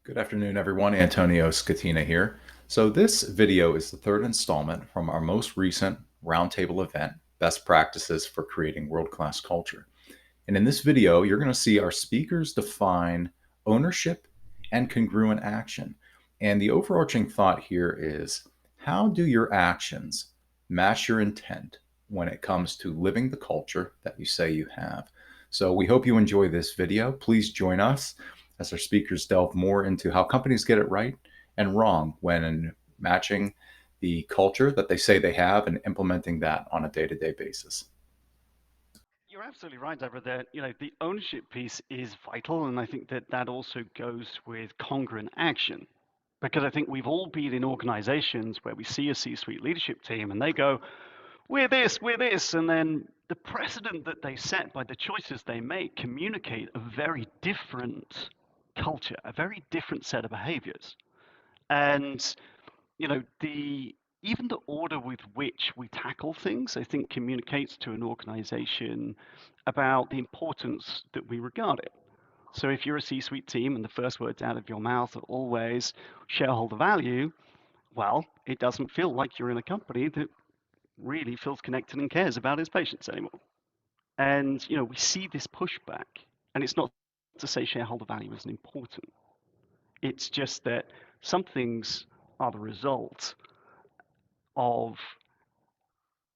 Good afternoon, everyone. Antonio Scatina here. So this video is the third installment from our most recent roundtable event, Best Practices for Creating World-Class Culture. And in this video, you're going to see our speakers define ownership and congruent action. And the overarching thought here is, how do your actions match your intent when it comes to living the culture that you say you have? So we hope you enjoy this video. Please join us as our speakers delve more into how companies get it right and wrong when matching the culture that they say they have and implementing that on a day-to-day basis. You're absolutely right, Debra. That the ownership piece is vital, and I think that that also goes with congruent action, because I think we've all been in organizations where we see a C-suite leadership team and they go, we're this," and then the precedent that they set by the choices they make communicate a very different culture, a very different set of behaviors, and the even the order with which we tackle things, I think, communicates to an organization about the importance that we regard it. So if you're a C-suite team and the first words out of your mouth are always shareholder value, well, it doesn't feel like you're in a company that really feels connected and cares about its patients anymore. And we see this pushback, and it's not to say shareholder value isn't important. It's just that some things are the result of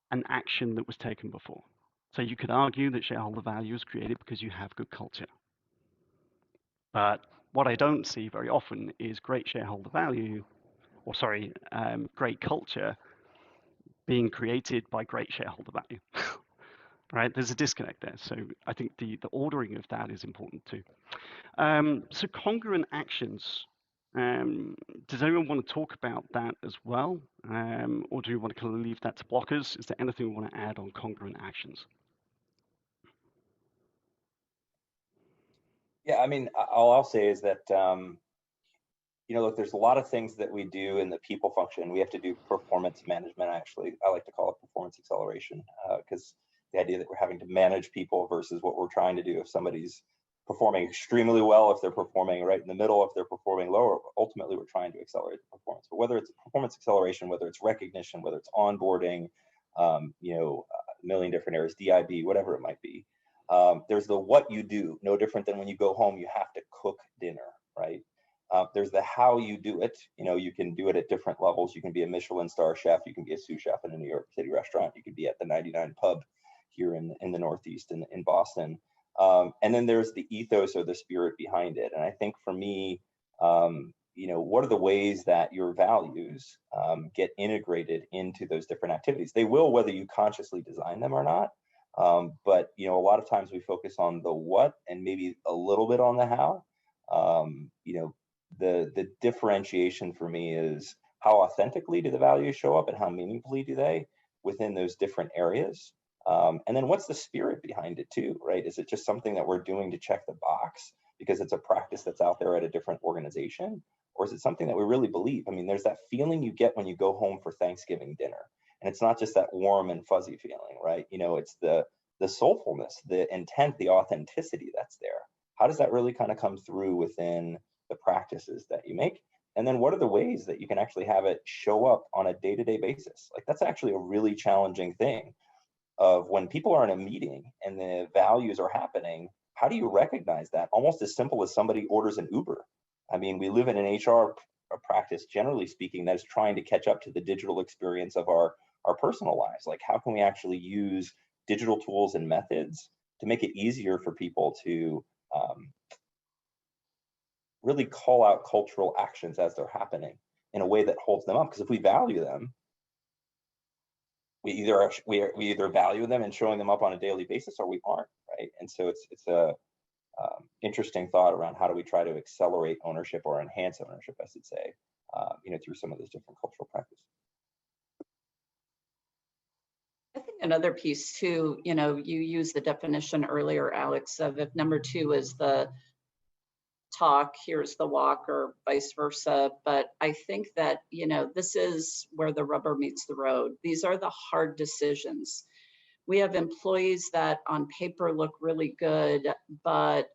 an action that was taken before. So you could argue that shareholder value is created because you have good culture. But what I don't see very often is great shareholder value, or sorry, great culture being created by great shareholder value. Right? There's a disconnect there. So I think the ordering of that is important too. So congruent actions. Does anyone want to talk about that as well? Or do you want to kind of leave that to blockers? Is there anything we want to add on congruent actions? Yeah, I mean, all I'll say is that, look, there's a lot of things that we do in the people function. We have to do performance management, actually. I like to call it performance acceleration, because the idea that we're having to manage people versus what we're trying to do. If somebody's performing extremely well, if they're performing right in the middle, if they're performing lower, ultimately we're trying to accelerate the performance. But whether it's performance acceleration, whether it's recognition, whether it's onboarding, a million different areas, DIB, whatever it might be. There's the what you do, no different than when you go home, you have to cook dinner, right? There's the how you do it. You can do it at different levels. You can be a Michelin star chef. You can be a sous chef in a New York City restaurant. You could be at the 99 pub here in the Northeast in Boston. And then there's the ethos or the spirit behind it. And I think for me, what are the ways that your values get integrated into those different activities? They will, whether you consciously design them or not. But a lot of times we focus on the what and maybe a little bit on the how. The differentiation for me is how authentically do the values show up and how meaningfully do they within those different areas. And then what's the spirit behind it too, right? Is it just something that we're doing to check the box because it's a practice that's out there at a different organization? Or is it something that we really believe? I mean, there's that feeling you get when you go home for Thanksgiving dinner. And it's not just that warm and fuzzy feeling, right? It's the soulfulness, the intent, the authenticity that's there. How does that really kind of come through within the practices that you make? And then what are the ways that you can actually have it show up on a day-to-day basis? Like, that's actually a really challenging thing of when people are in a meeting and the values are happening. How do you recognize that? Almost as simple as somebody orders an Uber. I mean, we live in an HR practice, generally speaking, that is trying to catch up to the digital experience of our personal lives. Like, how can we actually use digital tools and methods to make it easier for people to really call out cultural actions as they're happening in a way that holds them up? Because if we value them, we either value them and showing them up on a daily basis, or we aren't, right? And so it's a interesting thought around how do we try to accelerate ownership or enhance ownership, I should say, through some of those different cultural practices. I think another piece too, you used the definition earlier, Alex, of if number two is the talk, here's the walk, or vice versa. But I think that, this is where the rubber meets the road. These are the hard decisions. We have employees that on paper look really good, but,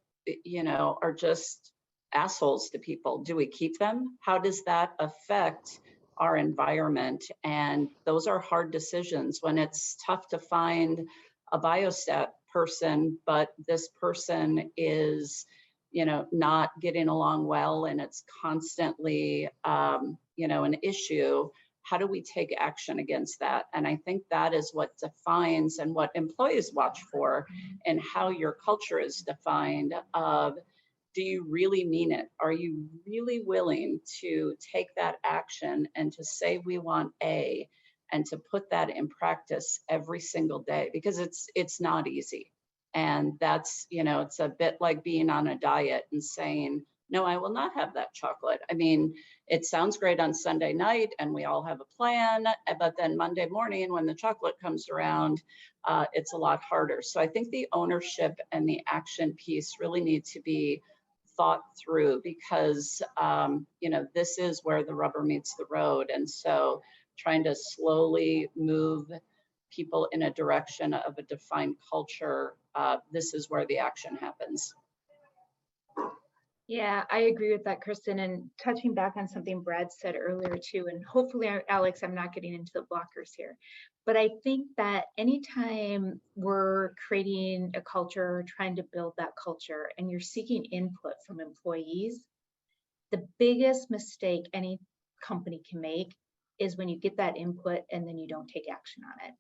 are just assholes to people? Do we keep them? How does that affect our environment? And those are hard decisions when it's tough to find a biostat person, but this person is, not getting along well, and it's constantly, an issue. How do we take action against that? And I think that is what defines and what employees watch for, and how your culture is defined of, do you really mean it? Are you really willing to take that action and to say we want A, and to put that in practice every single day? Because it's not easy. And that's, it's a bit like being on a diet and saying, no, I will not have that chocolate. I mean, it sounds great on Sunday night and we all have a plan, but then Monday morning when the chocolate comes around, it's a lot harder. So I think the ownership and the action piece really need to be thought through, because, this is where the rubber meets the road. And so trying to slowly move people in a direction of a defined culture, this is where the action happens. Yeah, I agree with that, Kristin. And touching back on something Brad said earlier too, and hopefully, Alex, I'm not getting into the blockers here, but I think that anytime we're creating a culture or trying to build that culture and you're seeking input from employees, the biggest mistake any company can make is when you get that input and then you don't take action on it.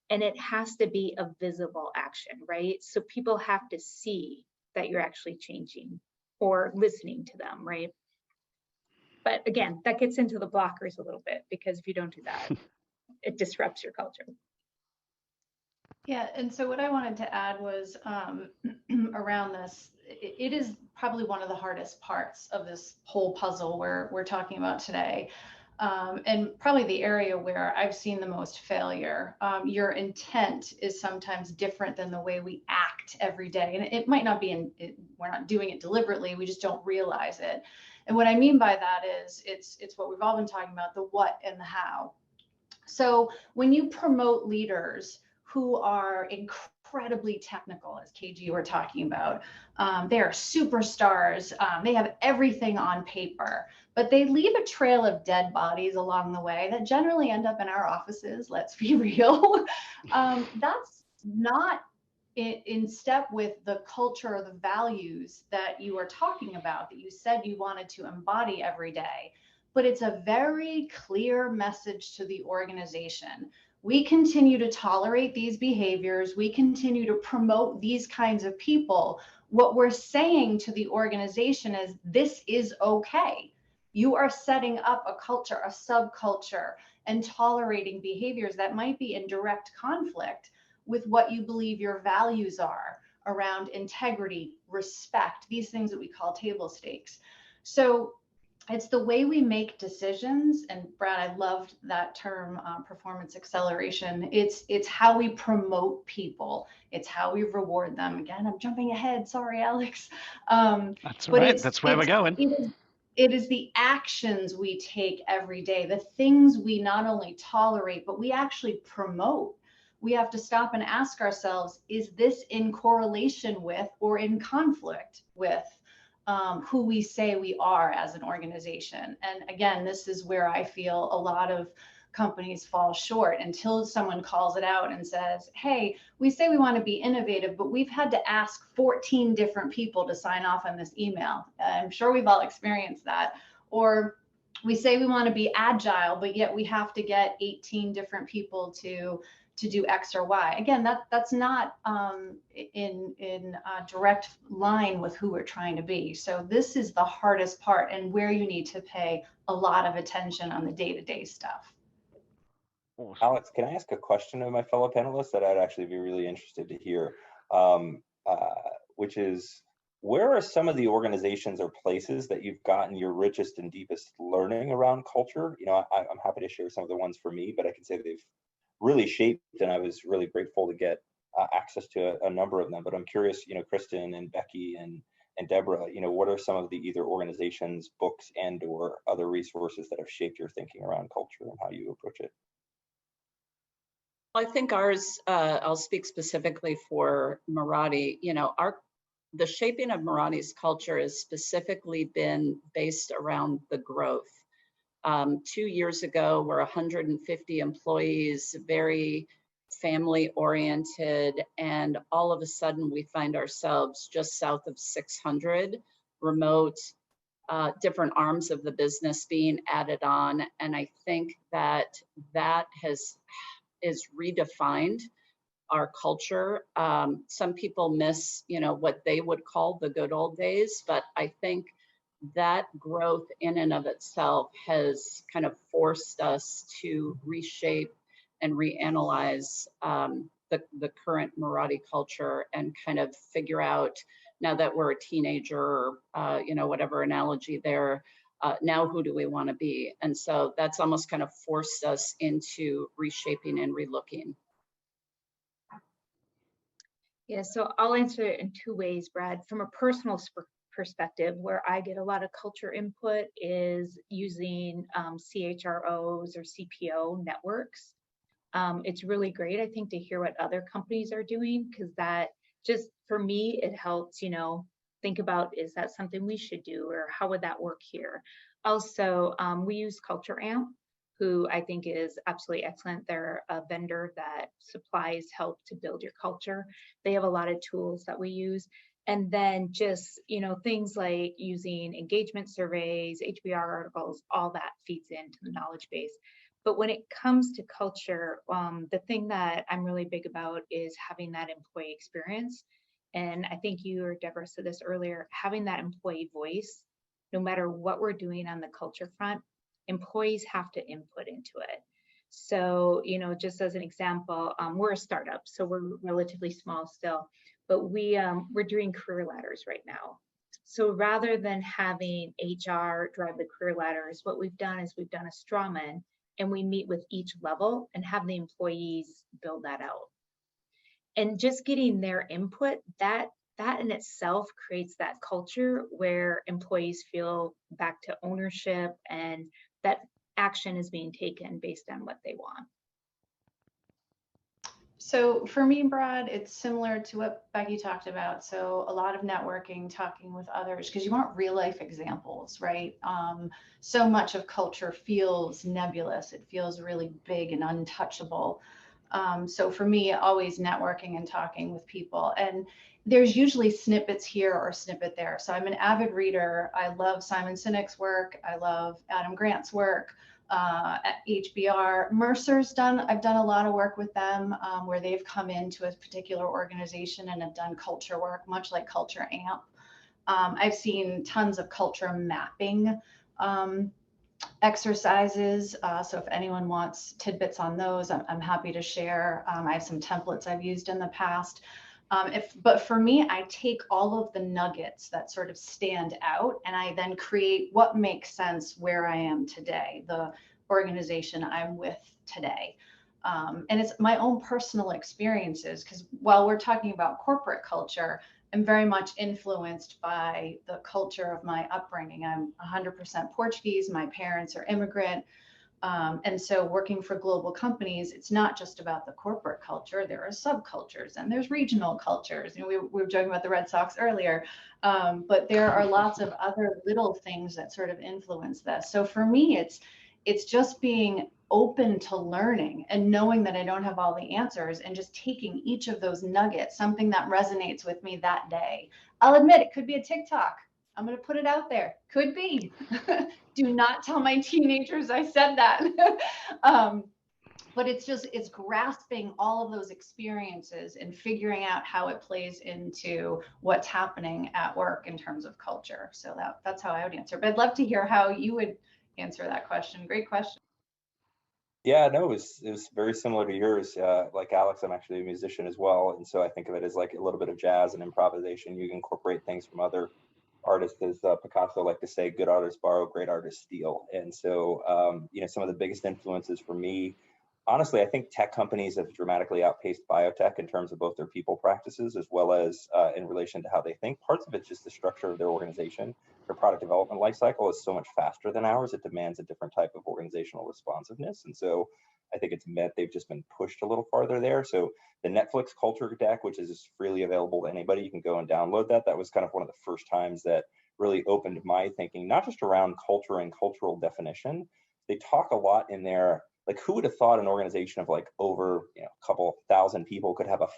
And it has to be a visible action, right? So people have to see that you're actually changing or listening to them, right? But again, that gets into the blockers a little bit, because if you don't do that, it disrupts your culture. Yeah, and so what I wanted to add was around this, it is probably one of the hardest parts of this whole puzzle we're talking about today. And probably the area where I've seen the most failure. Your intent is sometimes different than the way we act every day. And it might not be, we're not doing it deliberately, we just don't realize it. And what I mean by that is it's what we've all been talking about, the what and the how. So when you promote leaders who are incredibly technical, as KG were talking about, they are superstars, they have everything on paper, but they leave a trail of dead bodies along the way that generally end up in our offices, let's be real. That's not in step with the culture or the values that you are talking about, that you said you wanted to embody every day. But it's a very clear message to the organization. We continue to tolerate these behaviors. We continue to promote these kinds of people. What we're saying to the organization is, this is okay. You are setting up a culture, a subculture, and tolerating behaviors that might be in direct conflict with what you believe your values are around integrity, respect, these things that we call table stakes. So it's the way we make decisions. And Brad, I loved that term, performance acceleration. It's how we promote people. It's how we reward them. Again, I'm jumping ahead. Sorry, Alex. That's all right. That's where we're going. It is the actions we take every day, the things we not only tolerate, but we actually promote. We have to stop and ask ourselves, is this in correlation with or in conflict with who we say we are as an organization? And again, this is where I feel a lot of companies fall short until someone calls it out and says, hey, we say we want to be innovative, but we've had to ask 14 different people to sign off on this email. I'm sure we've all experienced that. Or we say we want to be agile, but yet we have to get 18 different people to do X or Y. Again, that's not in direct line with who we're trying to be. So this is the hardest part, and where you need to pay a lot of attention on the day-to-day stuff. Awesome. Alex, can I ask a question of my fellow panelists that I'd actually be really interested to hear, which is, where are some of the organizations or places that you've gotten your richest and deepest learning around culture? I'm happy to share some of the ones for me, but I can say they've really shaped, and I was really grateful to get access to a number of them. But I'm curious, Kristin and Becky and Debra, what are some of the either organizations, books, and or other resources that have shaped your thinking around culture and how you approach it? I think ours, I'll speak specifically for Mirati, the shaping of Mirati's culture has specifically been based around the growth. 2 years ago, we're 150 employees, very family oriented, and all of a sudden we find ourselves just south of 600 remote, different arms of the business being added on. And I think that is redefined our culture. Some people miss, what they would call the good old days, but I think that growth in and of itself has kind of forced us to reshape and reanalyze the current Mirati culture and kind of figure out, now that we're a teenager or whatever analogy there, now who do we want to be? And so that's almost kind of forced us into reshaping and relooking. Yeah, so I'll answer it in 2 ways, Brad. From a personal perspective, where I get a lot of culture input is using CHROs or CPO networks. It's really great, I think, to hear what other companies are doing, because that just, for me, it helps, think about, is that something we should do, or how would that work here? Also, we use Culture Amp, who I think is absolutely excellent. They're a vendor that supplies help to build your culture. They have a lot of tools that we use. And then just, things like using engagement surveys, HBR articles, all that feeds into the knowledge base. But when it comes to culture, the thing that I'm really big about is having that employee experience. And I think you or Debra said this earlier, having that employee voice, no matter what we're doing on the culture front, employees have to input into it. So, just as an example, we're a startup, so we're relatively small still, but we're doing career ladders right now. So rather than having HR drive the career ladders, what we've done is we've done a straw man, and we meet with each level and have the employees build that out. And just getting their input, that in itself creates that culture where employees feel back to ownership and that action is being taken based on what they want. So for me, Brad, it's similar to what Becky talked about. So a lot of networking, talking with others, because you want real life examples, right? So much of culture feels nebulous. It feels really big and untouchable. So for me, always networking and talking with people. And there's usually snippets here or snippet there. So I'm an avid reader. I love Simon Sinek's work. I love Adam Grant's work. At HBR, I've done a lot of work with them where they've come into a particular organization and have done culture work, much like Culture Amp. I've seen tons of culture mapping exercises. So if anyone wants tidbits on those, I'm happy to share. I have some templates I've used in the past. But for me, I take all of the nuggets that sort of stand out, and I then create what makes sense where I am today, the organization I'm with today. And it's my own personal experiences, because while we're talking about corporate culture, I'm very much influenced by the culture of my upbringing. I'm 100% Portuguese. My parents are immigrant. And so working for global companies, it's not just about the corporate culture. There are subcultures and there's regional cultures. We were joking about the Red Sox earlier, but there are lots of other little things that sort of influence this. So for me, it's just being open to learning and knowing that I don't have all the answers and just taking each of those nuggets, something that resonates with me that day. I'll admit it could be a TikTok. I'm going to put it out there. Could be. Do not tell my teenagers I said that. But it's grasping all of those experiences and figuring out how it plays into what's happening at work in terms of culture. So that's how I would answer. But I'd love to hear how you would answer that question. Great question. Yeah, no, it was very similar to yours. Like Alex, I'm actually a musician as well. And so I think of it as like a little bit of jazz and improvisation. You can incorporate things from other artists, as Picasso liked to say, good artists borrow, great artists steal. And so, some of the biggest influences for me, honestly, I think tech companies have dramatically outpaced biotech in terms of both their people practices as well as in relation to how they think. Parts of it's just the structure of their organization. Their product development lifecycle is so much faster than ours. It demands a different type of organizational responsiveness. And so I think it's met, they've just been pushed a little farther there. So the Netflix culture deck, which is freely available to anybody, you can go and download that. That was kind of one of the first times that really opened my thinking, not just around culture and cultural definition. They talk a lot in there, like who would have thought an organization of like over a couple thousand people could have a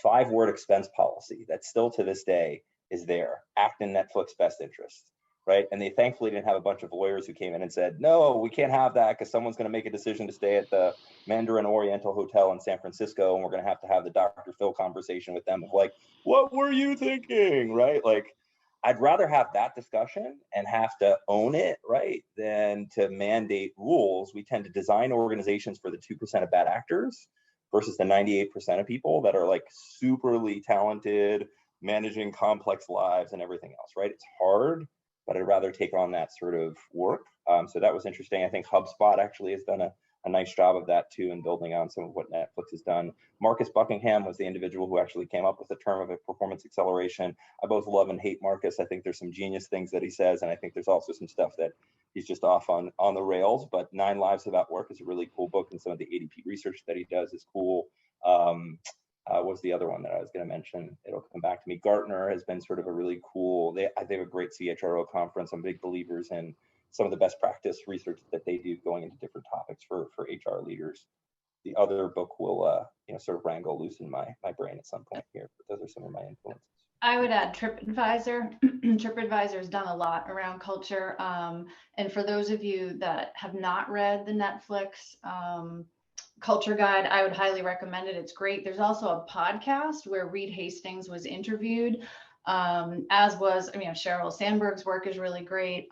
five-word expense policy that still to this day is there, act in Netflix best interest, right? And they thankfully didn't have a bunch of lawyers who came in and said, no, we can't have that because someone's going to make a decision to stay at the Mandarin Oriental Hotel in San Francisco, and we're going to have the Dr. Phil conversation with them of like, what were you thinking, right? Like, I'd rather have that discussion and have to own it, right, than to mandate rules. We tend to design organizations for the 2% of bad actors versus the 98% of people that are like superly talented, managing complex lives and everything else, right? It's hard, but I'd rather take on that sort of work. So that was interesting. I think HubSpot actually has done a nice job of that too, and building on some of what Netflix has done. Marcus Buckingham was the individual who actually came up with the term of a performance acceleration. I both love and hate Marcus. I think there's some genius things that he says, and I think there's also some stuff that he's just off on the rails. But 9 Lives About Work is a really cool book, and some of the ADP research that he does is cool. Was the other one that I was going to mention? It'll come back to me. Gartner has been sort of a really cool, they have a great CHRO conference. I'm big believers in some of the best practice research that they do going into different topics for HR leaders. The other book will sort of wrangle loose in my brain at some point here, but those are some of my influences. I would add TripAdvisor. TripAdvisor has done a lot around culture. And for those of you that have not read the Netflix culture guide, I would highly recommend it. It's great. There's also a podcast where Reed Hastings was interviewed, as was, Sheryl Sandberg's work is really great.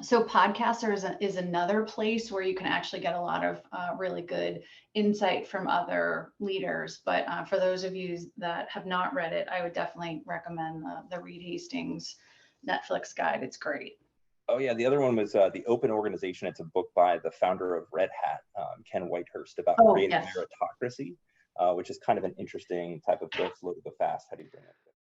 So Podcaster is another place where you can actually get a lot of really good insight from other leaders. But for those of you that have not read it, I would definitely recommend the Reed Hastings Netflix guide. It's great. Oh yeah, the other one was The Open Organization. It's a book by the founder of Red Hat, Ken Whitehurst, about creating meritocracy, which is kind of an interesting type of go slow to go fast. How do you bring it?